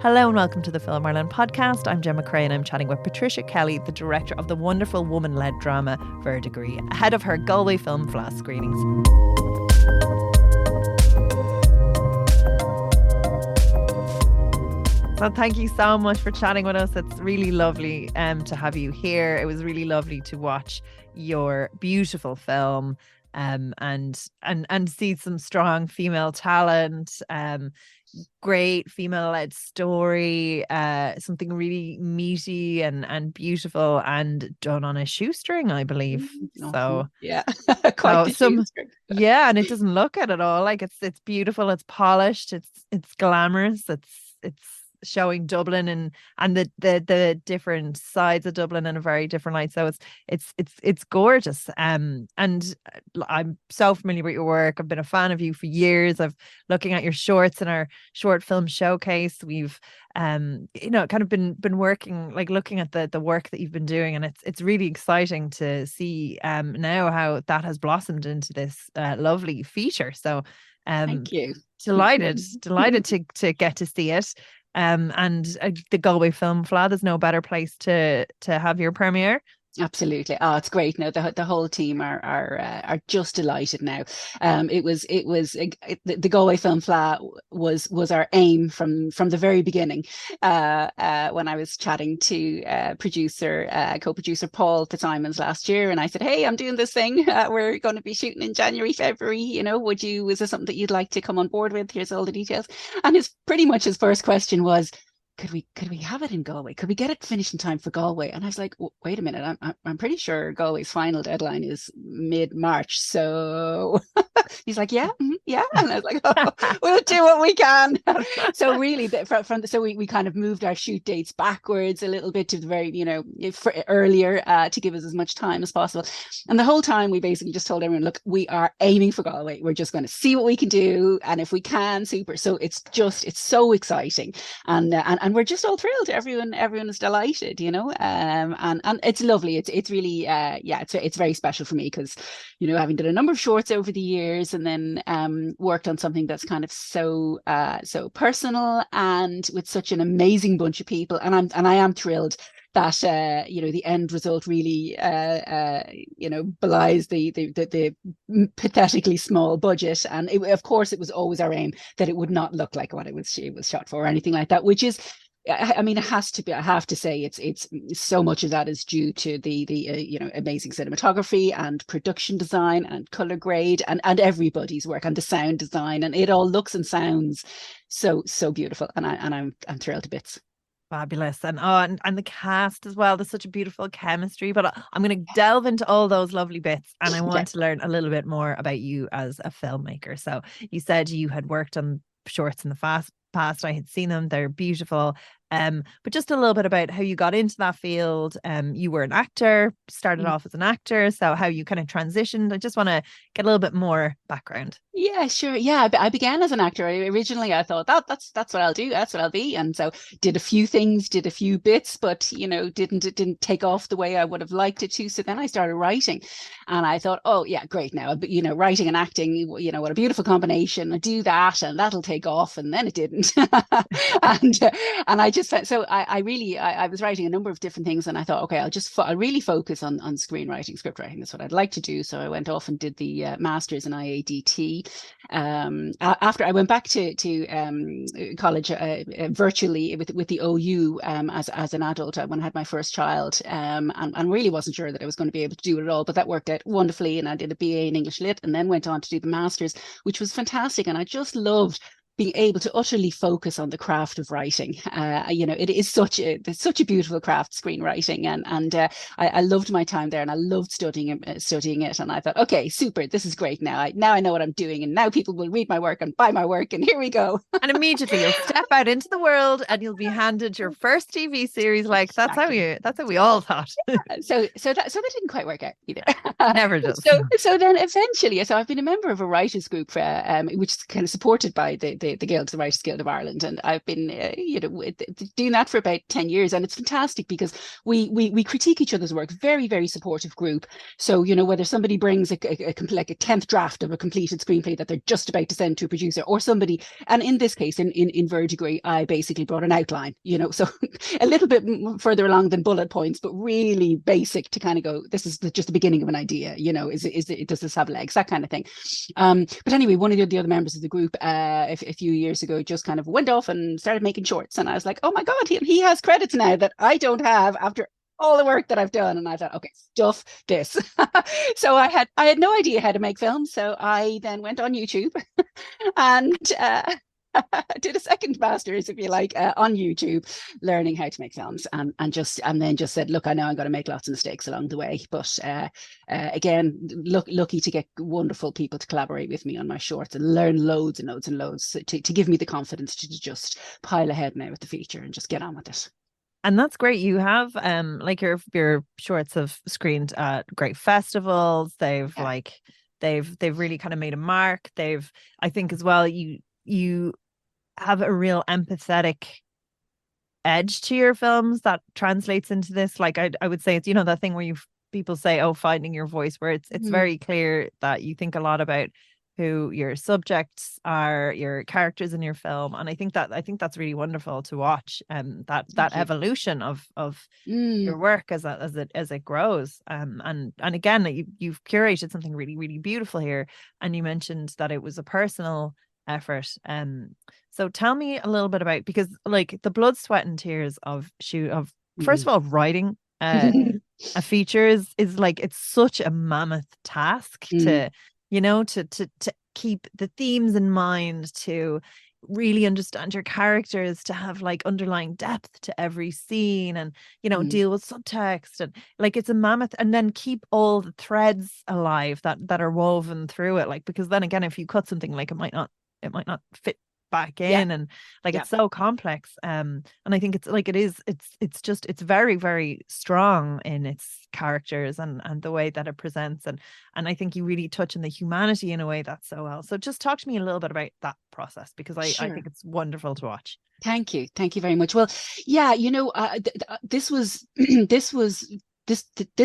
Hello and welcome to the Film Ireland podcast. I'm Gemma Creagh and I'm chatting with Patricia Kelly, the director of the wonderful woman-led drama Verdigris, ahead of her Galway Film Fleadh screenings. So thank you so much for chatting with us. It's really lovely to have you here. It was really lovely to watch your beautiful film and see some strong female talent. Great female-led story, something really meaty and beautiful and done on a shoestring, I believe. So yeah, quite the shoestring. Yeah, and it doesn't look at all like it's beautiful. It's polished. It's glamorous. It's showing Dublin and the different sides of Dublin in a very different light. So it's gorgeous. And I'm so familiar with your work. I've been a fan of you for years. I've looking at your shorts in our short film showcase. We've kind of been working, like looking at the work that you've been doing, and it's really exciting to see now how that has blossomed into this lovely feature. So thank you. Delighted to get to see it. And the Galway Film Fleadh is no better place to have your premiere. Absolutely. Oh, it's great. No, the whole team are just delighted now. The Galway Film Fleadh was our aim from the very beginning. When I was chatting to co-producer Paul Fitzsimons last year, and I said, "Hey, I'm doing this thing. We're going to be shooting in January, February. Is there something that you'd like to come on board with? Here's all the details." And his first question was, Could we have it in Galway? Could we get it finished in time for Galway? And I was like, wait a minute, I'm pretty sure Galway's final deadline is mid-March. So he's like, yeah. And I was like, oh, we'll do what we can. So really, we kind of moved our shoot dates backwards a little bit to the very, earlier to give us as much time as possible. And the whole time we basically just told everyone, look, we are aiming for Galway. We're just going to see what we can do, and if we can, super. So it's so exciting, and we're just all thrilled. Everyone is delighted, and it's lovely. It's really it's very special for me because having done a number of shorts over the years and then worked on something that's kind of so personal and with such an amazing bunch of people, and I am thrilled that the end result really belies the pathetically small budget. And of course it was always our aim that it would not look like what it was shot for or anything like that, which is, I mean, it has to be. I have to say, it's so much of that is due to the amazing cinematography and production design and color grade and everybody's work and the sound design, and it all looks and sounds so beautiful. And I'm thrilled to bits. Fabulous. And the cast as well. There's such a beautiful chemistry, but I'm going to delve into all those lovely bits, and I want to learn a little bit more about you as a filmmaker. So you said you had worked on shorts in the past. I had seen them. They're beautiful. But just a little bit about how you got into that field. You were an actor, started off as an actor, so how you kind of transitioned. I just want to get a little bit more background. Yeah, sure. Yeah, I began as an actor. Originally, I thought that's what I'll do. That's what I'll be. And so did a few things, did a few bits, but didn't take off the way I would have liked it to. So then I started writing, and I thought, oh yeah, great. Now, writing and acting, what a beautiful combination. I do that, and that'll take off. And then it didn't. and I just felt, so I was writing a number of different things, and I thought, okay, I'll really focus on screenwriting, script writing. That's what I'd like to do. So I went off and did the masters in IADT. After I went back to college virtually with the OU as an adult when I had my first child, and really wasn't sure that I was going to be able to do it at all, but that worked out wonderfully, and I did a BA in English Lit and then went on to do the masters, which was fantastic, and I just loved being able to utterly focus on the craft of writing. It is such a beautiful craft, screenwriting, and I loved my time there, and I loved studying it. And I thought, okay, super, this is great. Now I know what I'm doing, and now people will read my work and buy my work, and here we go. And immediately you'll step out into the world, and you'll be handed your first TV series. Like exactly. That's how we all thought. So that didn't quite work out either. Never does. So then eventually, I've been a member of a writers group, which is kind of supported by the the Guild, the Writers Guild of Ireland, and I've been doing that for about 10 years, and it's fantastic because we critique each other's work. Very, very supportive group. So whether somebody brings like a 10th draft of a completed screenplay that they're just about to send to a producer, or somebody, and in this case in Verdigris, I basically brought an outline, so a little bit further along than bullet points, but really basic to kind of go, this is just the beginning of an idea, does this have legs, that kind of thing. But anyway, one of the other members of the group a few years ago just kind of went off and started making shorts, and I was like, oh my god, he has credits now that I don't have after all the work that I've done. And I thought, okay, stuff this. So I had no idea how to make films, so I then went on YouTube and did a second master's, if you like, on YouTube, learning how to make films, and then just said, look, I know I'm going to make lots of mistakes along the way, but again, lucky to get wonderful people to collaborate with me on my shorts and learn loads and loads and loads to give me the confidence to just pile ahead now with the feature and just get on with it. And that's great. You have like your shorts have screened at great festivals. They've really kind of made a mark. I think as well, you have a real empathetic edge to your films that translates into this. Like I would say it's that thing where people say, oh, finding your voice, where it's very clear that you think a lot about who your subjects are, your characters in your film, and I think that's really wonderful to watch, and that evolution of your work as it grows, and again, you've curated something really, really beautiful here, and you mentioned that it was a personal effort, so tell me a little bit about, because like the blood, sweat and tears of first of all, writing a feature is like, it's such a mammoth task to keep the themes in mind, to really understand your characters, to have like underlying depth to every scene, and deal with subtext, and like it's a mammoth, and then keep all the threads alive that are woven through it, like, because then again, if you cut something, like it might not fit back in, and like it's so complex, and I think it's like it's very, very strong in its characters and the way that it presents, and I think you really touch on the humanity in a way that's so well. So just talk to me a little bit about that process, because I think it's wonderful to watch. Thank you very much. Well, yeah, this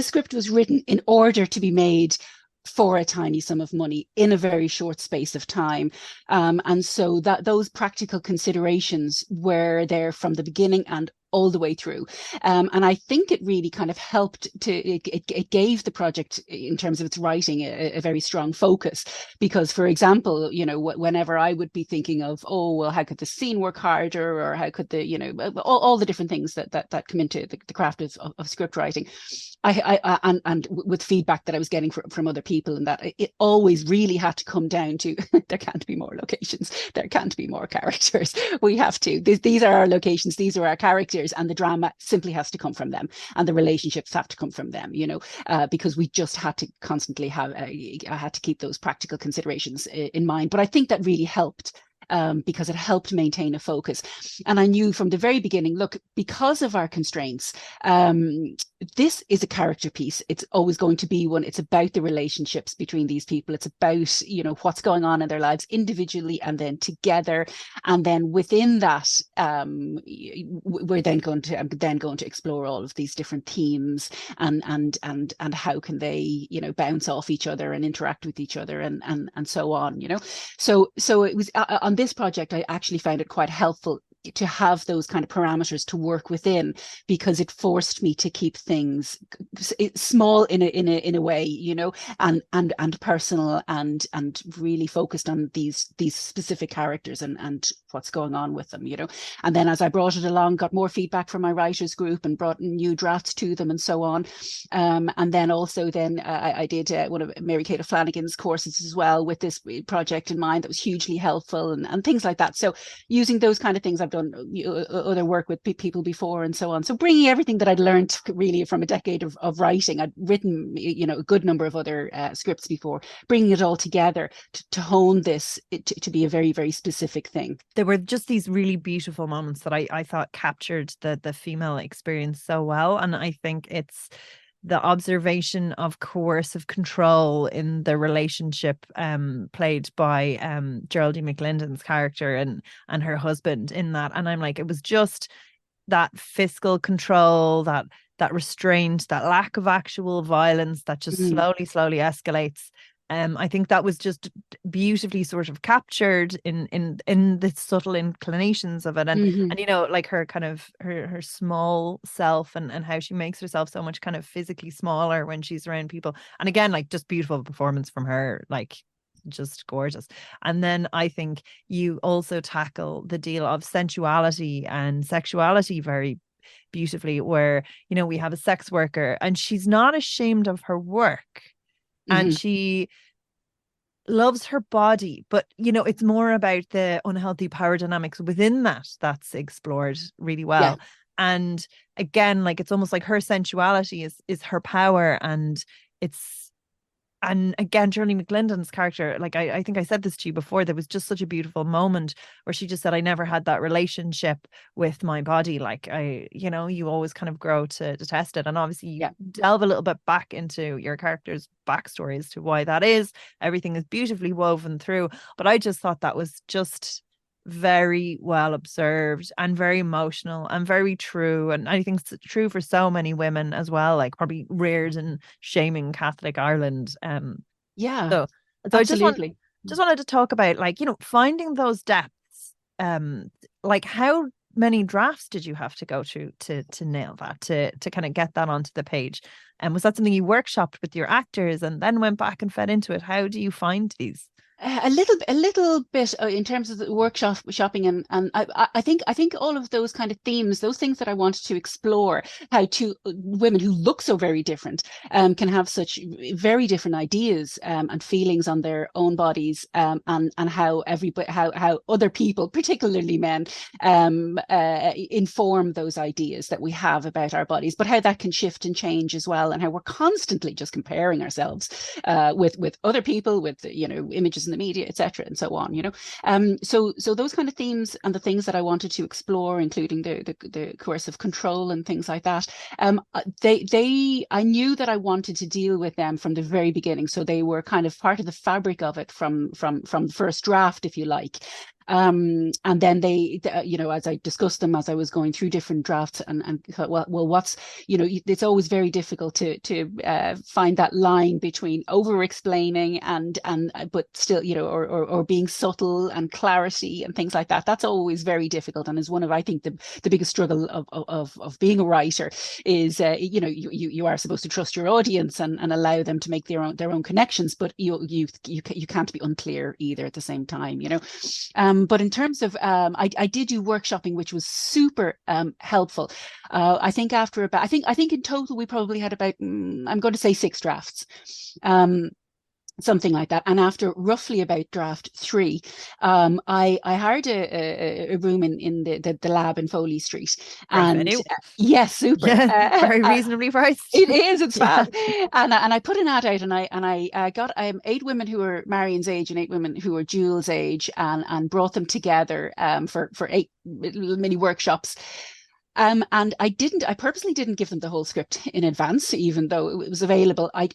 script was written in order to be made for a tiny sum of money in a very short space of time, and so that those practical considerations were there from the beginning and all the way through, and I think it really kind of helped it gave the project, in terms of its writing, a very strong focus, because, for example, whenever I would be thinking of, oh well, how could the scene work harder, or how could the all the different things that come into the craft of script writing, and with feedback that I was getting from other people, and that it always really had to come down to there can't be more locations, there can't be more characters, we have to, these are our locations, these are our characters, and the drama simply has to come from them, and the relationships have to come from them, because we just had to constantly I had to keep those practical considerations in mind. But I think that really helped, because it helped maintain a focus. And I knew from the very beginning, look, because of our constraints, this is a character piece. It's always going to be one. It's about the relationships between these people. It's about, what's going on in their lives individually and then together. And then within that, we're then going to explore all of these different themes, and how can they, bounce off each other and interact with each other, and so on, So it was on this project, I actually found it quite helpful to have those kind of parameters to work within, because it forced me to keep things small in a way, and personal, and really focused on these specific characters and what's going on with them, And then as I brought it along, got more feedback from my writers group and brought new drafts to them and so on. And then also I did one of Mary Kate O'Flanagan's courses as well with this project in mind. That was hugely helpful, and things like that. So using those kind of things, I've done other work with people before and so on. So bringing everything that I'd learned really from a decade of writing, I'd written, a good number of other scripts before, bringing it all together to hone this to be a very, very specific thing. There were just these really beautiful moments that I thought captured the female experience so well. And I think it's the observation of coercive control in the relationship played by Geraldine McLinden's character and her husband in that. And I'm like, it was just that fiscal control, that restraint, that lack of actual violence that just slowly escalates. I think that was just beautifully sort of captured in the subtle inclinations of it, and you know, like her kind of her small self, and how she makes herself so much kind of physically smaller when she's around people. And again, like, just beautiful performance from her, like just gorgeous. And then I think you also tackle the deal of sensuality and sexuality very beautifully, where, you know, we have a sex worker and she's not ashamed of her work. And she loves her body, but, you know, it's more about the unhealthy power dynamics within that's explored really well. Yeah. And again, like, it's almost like her sensuality is her power, and again, Shirley MacLinden's character, like, I think I said this to you before, there was just such a beautiful moment where she just said, I never had that relationship with my body. Like, you know, you always kind of grow to detest it. And obviously you delve a little bit back into your character's backstory as to why that is. Everything is beautifully woven through. But I just thought that was just very well observed and very emotional and very true. And I think it's true for so many women as well, like probably reared in shaming Catholic Ireland. So Absolutely. I just wanted to talk about, like, you know, finding those depths. Like, how many drafts did you have to go through to nail that, to kind of get that onto the page? And was that something you workshopped with your actors and then went back and fed into it? How do you find these? A little bit in terms of the shopping, and I think all of those kind of themes, those things that I wanted to explore, how two women who look so very different can have such very different ideas and feelings on their own bodies, and how how other people, particularly men, inform those ideas that we have about our bodies, but how that can shift and change as well, and how we're constantly just comparing ourselves with other people, with, you know, images in the media, etc., and so on, you know. So those kind of themes and the things that I wanted to explore, including the coercive control and things like that, I knew that I wanted to deal with them from the very beginning, so they were kind of part of the fabric of it from the first draft, if you like. And then they, you know, as I discussed them as I was going through different drafts, and thought, well, what's, you know, it's always very difficult to find that line between over explaining and but still, you know, or being subtle, and clarity and things like that. That's always very difficult, and is one of, I think, the biggest struggle of being a writer is, you know, you are supposed to trust your audience and allow them to make their own connections, but you can't be unclear either at the same time, you know. But in terms of, I did do workshopping, which was super helpful. I think after about, I think in total we probably had about, I'm going to say 6 drafts. Something like that. And after roughly about draft 3, I hired a room in the lab in Foley Street. And yes, super. Yeah, very reasonably priced. It is, it's fab. And I put an ad out, and I got 8 women who were Marian's age and 8 women who were Jules' age, and brought them together for 8 mini workshops. And I purposely didn't give them the whole script in advance, even though it was available. I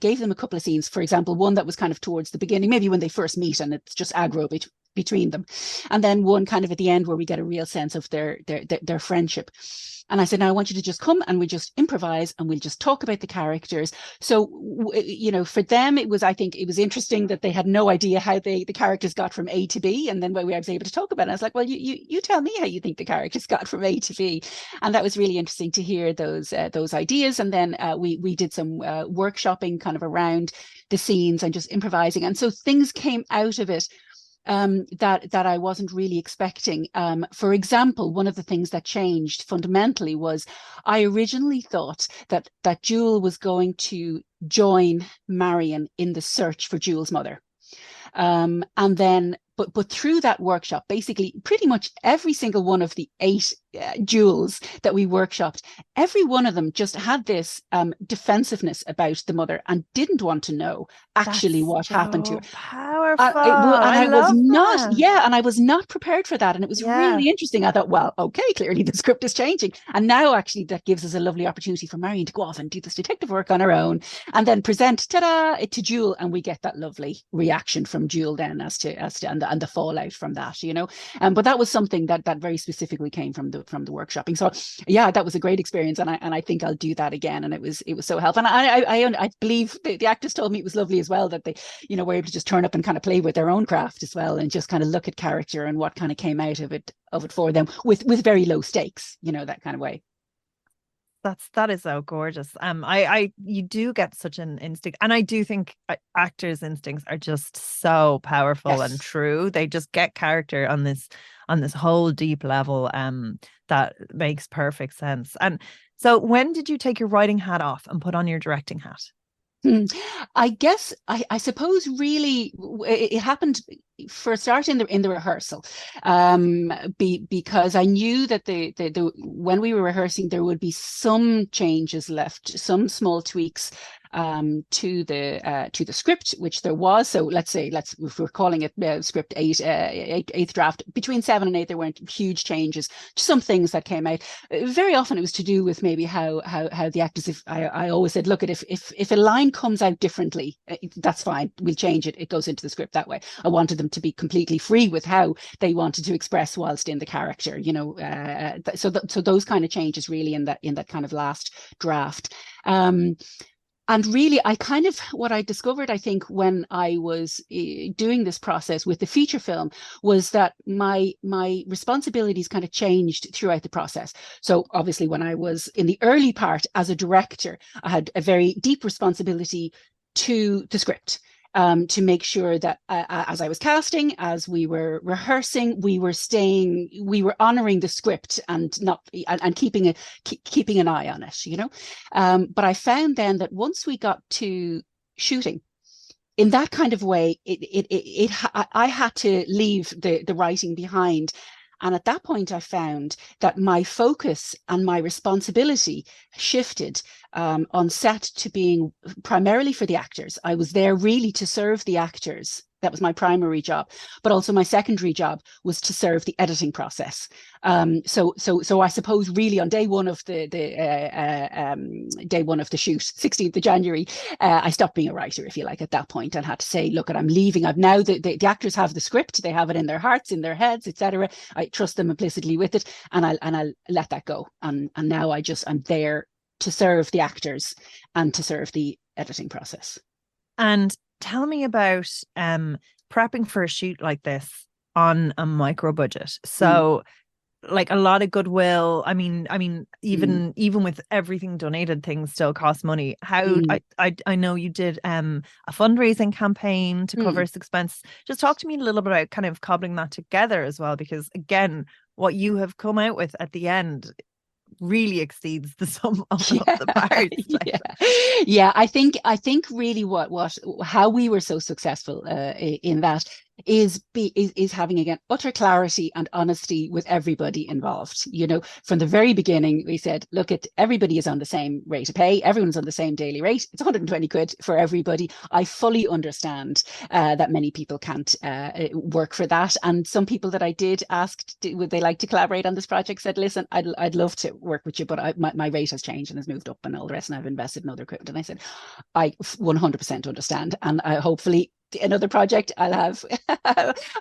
gave them a couple of scenes, for example, one that was kind of towards the beginning, maybe when they first meet, and it's just aggro between them. And then one kind of at the end where we get a real sense of their friendship. And I said, now I want you to just come and we just improvise and we'll just talk about the characters. So, you know, for them, I think it was interesting that they had no idea how the characters got from A to B. And then when I was able to talk about it, I was like, well, you tell me how you think the characters got from A to B. And that was really interesting to hear those ideas. And then we did some workshopping kind of around the scenes and just improvising. And so things came out of it that I wasn't really expecting. For example, one of the things that changed fundamentally was I originally thought that Jewel was going to join Marian in the search for Jewel's mother. And then, but through that workshop, basically pretty much every single one of the 8 duels that we workshopped, every one of them just had this defensiveness about the mother and didn't want to know actually That's what happened to her. so powerful. And I I was love not, that. yeah, and I was not prepared for that. And it was Yeah. really interesting. I thought, well, okay, clearly the script is changing. And now actually that gives us a lovely opportunity for Marian to go off and do this detective work on her own and then present, ta-da, it to Jewel. And we get that lovely reaction from Jewel then as to and the fallout from that, you know. But that was something that very specifically came from the workshopping. So yeah, that was a great experience. And I think I'll do that again. And it was so helpful. And I believe the actors told me it was lovely as well that they, you know, were able to just turn up and kind of play with their own craft as well and just kind of look at character and what kind of came out of it for them with very low stakes, you know, that kind of way. That is so gorgeous. I you do get such an instinct, and I do think actors' instincts are just so powerful and Yes. true. They just get character on this whole deep level. That makes perfect sense. And so, when did you take your writing hat off and put on your directing hat? I guess I suppose really it happened for a start in the rehearsal, because I knew that the when we were rehearsing there would be some changes left, some small tweaks to the script, which there was. So let's if we're calling it script eighth draft, between 7 and 8 there weren't huge changes. Some things that came out. Very often it was to do with maybe how the actors. If I always said, look, if a line comes out differently, that's fine. We'll change it. It goes into the script that way. I wanted them to be completely free with how they wanted to express whilst in the character. You know, so those kind of changes really in that kind of last draft. And really, what I discovered, I think, when I was doing this process with the feature film was that my responsibilities kind of changed throughout the process. So obviously, when I was in the early part as a director, I had a very deep responsibility to the script. To make sure that as I was casting, as we were rehearsing, we were honoring the script and keeping an eye on it, you know. But I found then that once we got to shooting, in that kind of way, I had to leave the writing behind. And at that point, I found that my focus and my responsibility shifted on set to being primarily for the actors. I was there really to serve the actors. That was my primary job, but also my secondary job was to serve the editing process. So I suppose really on day one of the shoot, 16th of January, I stopped being a writer, if you like, at that point, and had to say, look, I'm leaving. I've now the actors have the script, they have it in their hearts, in their heads, etc. I trust them implicitly with it, and I'll let that go. And now I'm there to serve the actors and to serve the editing process. And tell me about prepping for a shoot like this on a micro budget. So like a lot of goodwill. I mean, even with everything donated, things still cost money. How I know you did a fundraising campaign to cover this expense. Just talk to me a little bit about kind of cobbling that together as well, because again, what you have come out with at the end really exceeds the sum of the parts. Yeah. I think really how we were so successful in that is having, again, utter clarity and honesty with everybody involved. You know, from the very beginning, we said, look, everybody is on the same rate of pay. Everyone's on the same daily rate. It's 120 quid for everybody. I fully understand that many people can't work for that. And some people that I did ask, would they like to collaborate on this project, said, listen, I'd love to work with you, but my rate has changed and has moved up and all the rest, and I've invested in other equipment. And I said, I 100% understand. And hopefully another project, I'll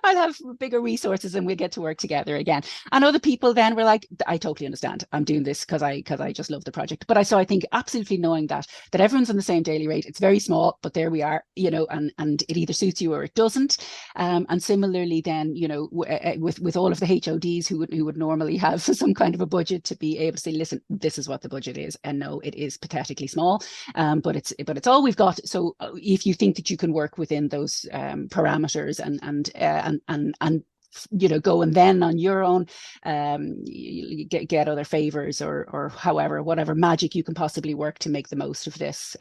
have bigger resources and we'll get to work together again. And other people then were like, I totally understand. I'm doing this because I just love the project. But I think absolutely knowing that everyone's on the same daily rate. It's very small, but there we are, you know, and it either suits you or it doesn't. And similarly then, you know, with all of the HODs who would normally have some kind of a budget, to be able to say, listen, this is what the budget is, and no, it is pathetically small, but it's all we've got. So if you think that you can work within those parameters and you know, go and then on your own get other favors or however, whatever magic you can possibly work to make the most of this.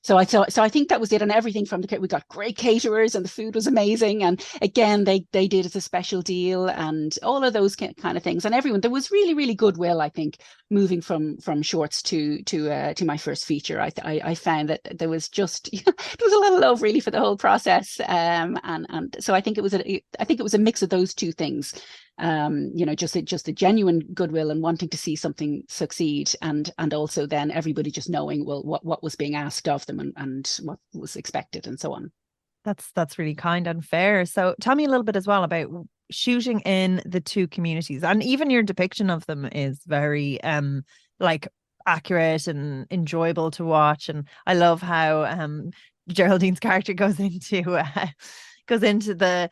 So I think that was it. And everything from we got great caterers and the food was amazing. And again, they did it as a special deal and all of those kind of things. And everyone, there was really, really goodwill, I think, moving from shorts to my first feature. I found that there was just there was a lot of love really for the whole process. And so I think it was a mix of those two things. Just a genuine goodwill and wanting to see something succeed, and also then everybody just knowing, well, what was being asked of them and what was expected and so on. That's really kind and fair. So tell me a little bit as well about shooting in the two communities, and even your depiction of them is very like accurate and enjoyable to watch. And I love how Geraldine's character goes into the,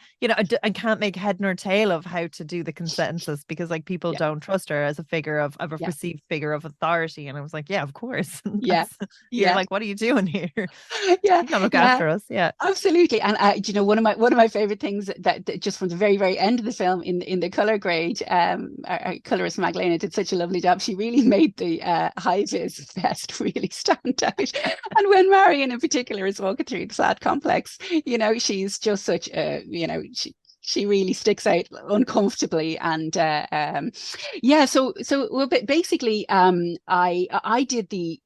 I can't make head nor tail of how to do the census because like people don't trust her as a figure of a perceived figure of authority. And I was like, yeah, of course. You're like, what are you doing here? You can look after us. Yeah, absolutely. And one of my favorite things that just from the very, very end of the film in the color grade, our colorist Magdalena did such a lovely job. She really made the high vis vest really stand out. And when Marian in particular is walking through the sad complex, she's just such a, she really sticks out uncomfortably. And so basically I did the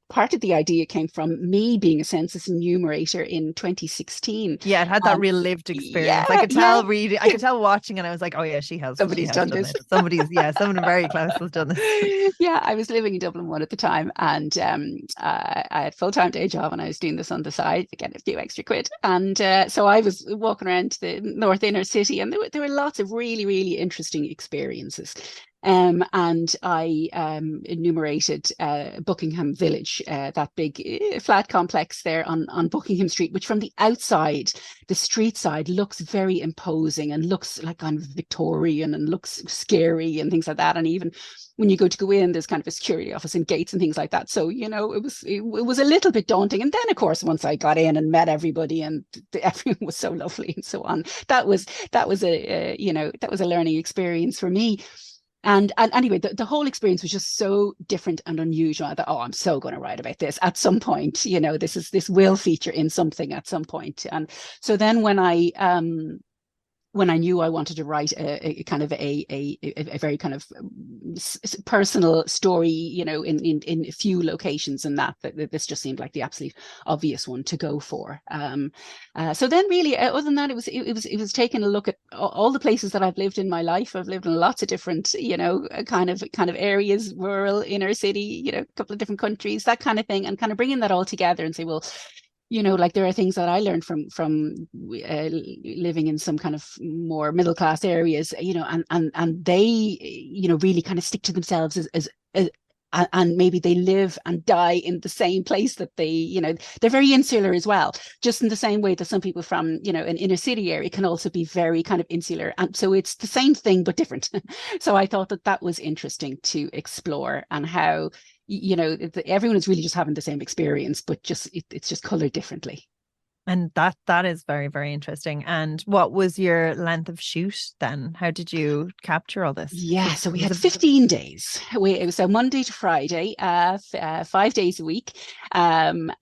part of the idea came from me being a census enumerator in 2016. Yeah, it had that real lived experience. I could tell watching, and I was like, oh yeah, somebody's done this. Someone very close has done this. Yeah, I was living in Dublin 1 at the time, and I had full-time day job and I was doing this on the side to get a few extra quid. And so I was walking around the north inner city, and there were lots of really, really interesting experiences. And I enumerated Buckingham Village, that big flat complex there on Buckingham Street, which from the outside, the street side, looks very imposing and looks like kind of Victorian and looks scary and things like that. And even when you go in, there's kind of a security office and gates and things like that. So, it was a little bit daunting. And then, of course, once I got in and met everybody and everyone was so lovely and so on, that was a learning experience for me. And anyway, the whole experience was just so different and unusual. I thought, oh, I'm so going to write about this at some point. This will feature in something at some point. And so then when I knew I wanted to write a kind of a very kind of personal story, in a few locations, and that this just seemed like the absolute obvious one to go for. So then, really, other than that, it was taking a look at all the places that I've lived in my life. I've lived in lots of different, kind of areas, rural, inner city, a couple of different countries, that kind of thing, and kind of bringing that all together and say, well, like there are things that I learned from living in some kind of more middle class areas, and they, really kind of stick to themselves as and maybe they live and die in the same place that they, they're very insular as well, just in the same way that some people from, an inner city area can also be very kind of insular. And so it's the same thing, but different. So I thought that was interesting to explore, and how, everyone is really just having the same experience, but it's just colored differently. And that is very, very interesting. And what was your length of shoot then? How did you capture all this? Yeah, so we had 15 days. It was a Monday to Friday, 5 days a week. And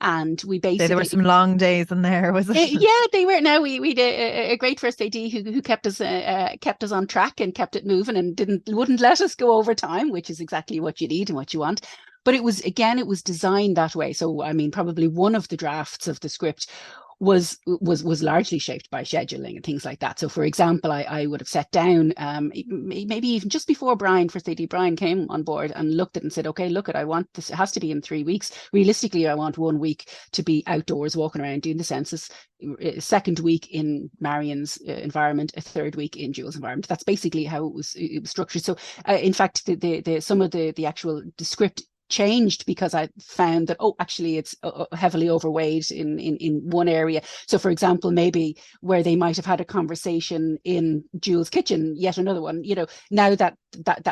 we basically... There were some long days in there, was it? Yeah, they were. No, we had a great first AD who kept us on track and kept it moving and wouldn't let us go over time, which is exactly what you need and what you want. But it was designed that way. So, I mean, probably one of the drafts of the script was largely shaped by scheduling and things like that. So, for example, I would have sat down maybe even just before first AD Brian came on board and looked at it and said, okay, look, I want this, it has to be in 3 weeks. Realistically, I want 1 week to be outdoors walking around doing the census, second week in Marian's environment, a third week in Jules' environment. That's basically how it was structured. So, in fact, some of the actual script changed because I found that, actually it's heavily overweight in one area. So, for example, maybe where they might have had a conversation in Jules' kitchen, yet another one, now that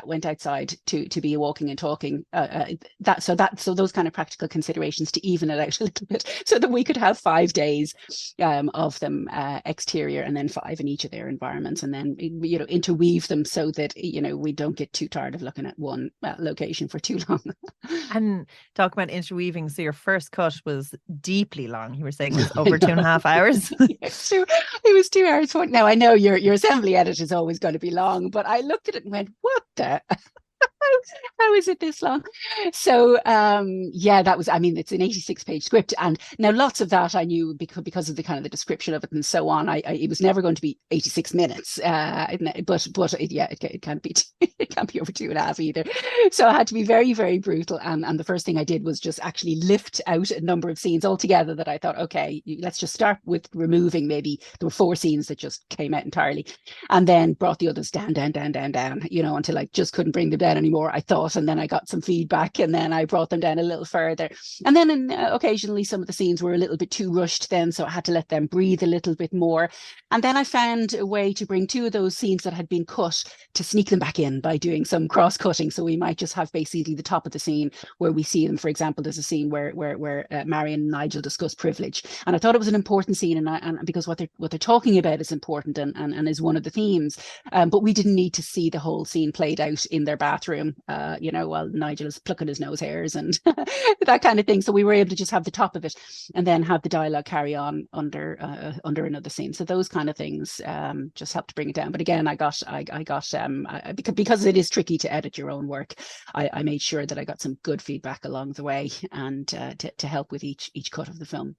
went outside to be a walking and talking, so those kind of practical considerations to even it out a little bit, so that we could have 5 days of them exterior, and then 5 in each of their environments, and then interweave them so that we don't get too tired of looking at one location for too long. And talk about interweaving. So your first cut was deeply long. You were saying it was I over know. 2.5 hours. It was 2 hours. Now I know your assembly edit is always going to be long, but I looked at it and went, "What the? How is it this long?" So yeah, that was, I mean, it's an 86-page script, and now lots of that I knew because of the kind of the description of it and so on. It was never going to be 86 minutes, but yeah, it can't be it can't be over 2.5 either. So I had to be very, very brutal, and the first thing I did was just actually lift out a number of scenes altogether that I thought, okay, let's just start with removing, maybe there were 4 scenes that just came out entirely, and then brought the others down, you know, until I just couldn't bring them down anymore, I thought. And then I got some feedback, and then I brought them down a little further. And then occasionally some of the scenes were a little bit too rushed then, so I had to let them breathe a little bit more. And then I found a way to bring 2 of those scenes that had been cut, to sneak them back in by doing some cross-cutting. So we might just have basically the top of the scene where we see them. For example, there's a scene where Marian and Nigel discuss privilege, and I thought it was an important scene, and because what they're talking about is important, and is one of the themes. But we didn't need to see the whole scene played out in their bathroom, you know, while Nigel is plucking his nose hairs and that kind of thing. So we were able to just have the top of it, and then have the dialogue carry on under another scene. So those kind of things just helped to bring it down. But again, because it is tricky to edit your own work, I made sure that I got some good feedback along the way, and to help with each cut of the film.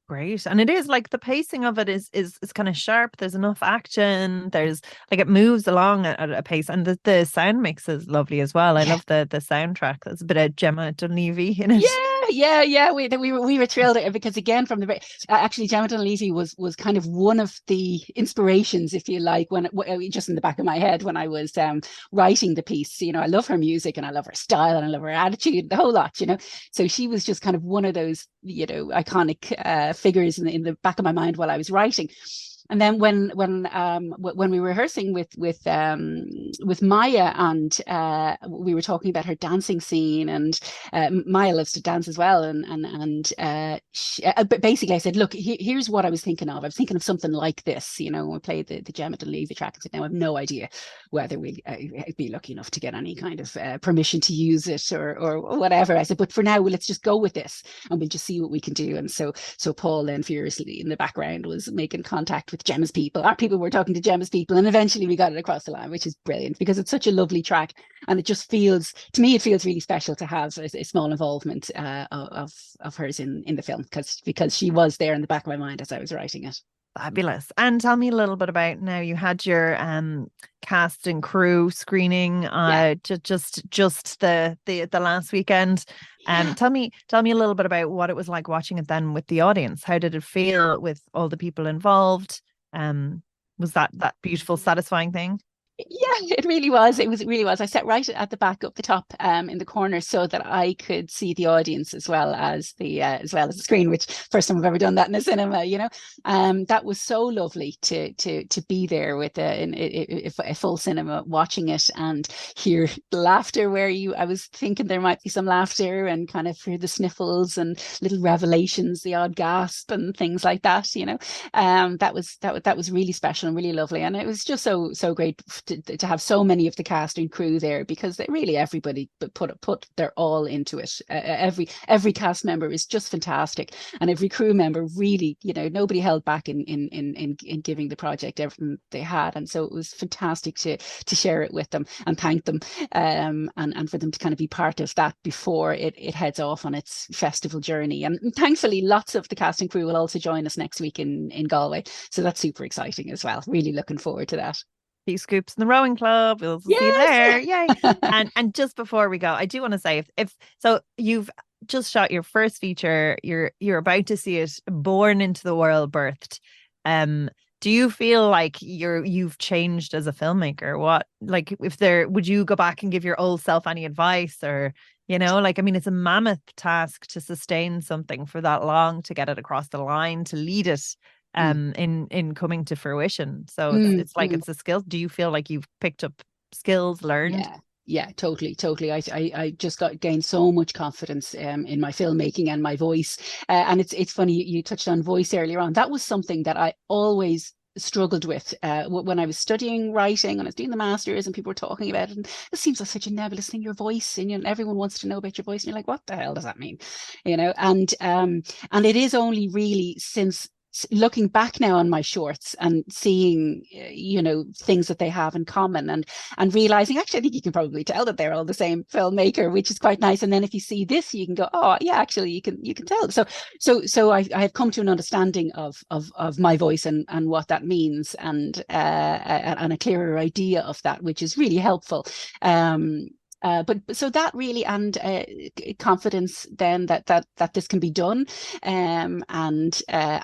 Great. And it is like the pacing of it is kind of sharp. There's enough action. There's like, it moves along at a pace, and the sound mix is lovely as well. I love the soundtrack. There's a bit of Gemma Dunleavy in it. Yeah. We were thrilled, because again, from the actually Gemma Dunleavy was kind of one of the inspirations, if you like, when just in the back of my head when I was writing the piece. You know, I love her music, and I love her style, and I love her attitude, the whole lot. You know, so she was just kind of one of those, you know, iconic figures in the back of my mind while I was writing. And then when we were rehearsing with Maya, and we were talking about her dancing scene, and Maya loves to dance as well, but basically I said, look, here's what I was thinking of. I was thinking of something like this, you know. We played the Gemma Dunleavy track, and said, now I have no idea whether we'll be lucky enough to get any kind of permission to use it or whatever. I said, but for now, let's just go with this, and we'll just see what we can do. And so Paul then furiously in the background was making contact with Gemma's people. Our people were talking to Gemma's people, and eventually we got it across the line, which is brilliant, because it's such a lovely track, and it just feels, to me, it feels really special to have a small involvement of hers in the film, because she was there in the back of my mind as I was writing it. Fabulous. And tell me a little bit about, now you had your cast and crew screening just the last weekend. Tell me a little bit about what it was like watching it then with the audience. How did it feel with all the people involved? Was that beautiful, satisfying thing? Yeah, it really was. It really was. I sat right at the back, up the top, in the corner, so that I could see the audience as well as the screen. Which first time I've ever done that in a cinema. You know, that was so lovely to be there with a full cinema watching it, and hear laughter where I was thinking there might be some laughter, and kind of hear the sniffles and little revelations, the odd gasp and things like that. You know, that was really special and really lovely, and it was just so great to have so many of the cast and crew there, because everybody put their all into it. Every cast member is just fantastic, and every crew member really, you know, nobody held back in giving the project everything they had. And so it was fantastic to share it with them and thank them, and for them to kind of be part of that before it heads off on its festival journey. And thankfully lots of the cast and crew will also join us next week in Galway, so that's super exciting as well. Really looking forward to that. Few scoops in the rowing club. We'll see you there. Yay. And just before we go, I do want to say, if so, you've just shot your first feature, you're about to see it born into the world, birthed. Do you feel like you've changed as a filmmaker? What, like, would you go back and give your old self any advice? Or, you know, like, I mean, it's a mammoth task to sustain something for that long, to get it across the line, to lead it in coming to fruition. So it's like it's a skill. Do you feel like you've picked up skills, learned? Yeah, totally. I just gained so much confidence in my filmmaking and my voice. And it's funny, you touched on voice earlier on. That was something that I always struggled with when I was studying writing and I was doing the masters, and people were talking about it, and it seems like such a nebulous thing, your voice, and everyone wants to know about your voice, and you're like, what the hell does that mean? And it is only really since looking back now on my shorts and seeing things that they have in common, and realizing, actually, I think you can probably tell that they're all the same filmmaker, which is quite nice. And then if you see this, you can go, oh yeah, actually you can tell. So I have come to an understanding of my voice and what that means, and a clearer idea of that, which is really helpful. But so that really, and confidence then that this can be done. I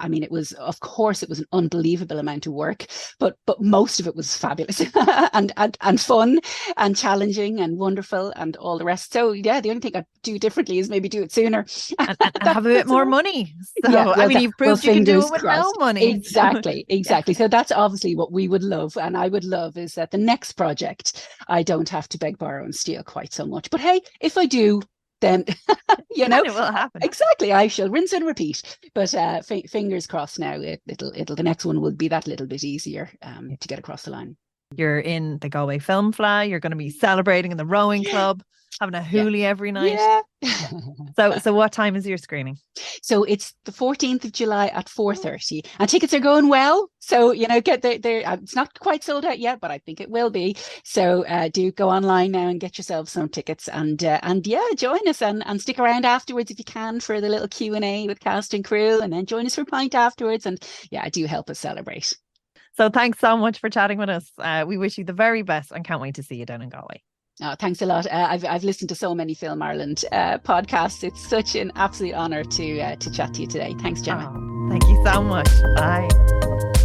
mean, it was, of course, it was an unbelievable amount of work, but most of it was fabulous and fun and challenging and wonderful and all the rest. So yeah, the only thing I'd do differently is maybe do it sooner and have a bit more money. So yeah, well, I mean, you've proved you can do it with no money. Exactly. So that's obviously what we would love, and I would love, is that the next project I don't have to beg, borrow and steal quite so much. But hey, if I do, then it will happen. Exactly, I shall rinse and repeat. But fingers crossed now, it'll the next one will be that little bit easier to get across the line. You're in the Galway Film Fleadh. You're going to be celebrating in the rowing club, having a hoolie every night. Yeah. So what time is your screening? So it's the 14th of July at 4:30, and tickets are going well. So get there. It's not quite sold out yet, but I think it will be. So do go online now and get yourself some tickets, and yeah, join us and stick around afterwards if you can for the little Q&A with cast and crew, and then join us for a pint afterwards. And yeah, do help us celebrate. So thanks so much for chatting with us. We wish you the very best and can't wait to see you down in Galway. Oh, thanks a lot. I've listened to so many Film Ireland podcasts. It's such an absolute honour to chat to you today. Thanks, Gemma. Oh, thank you so much. Bye.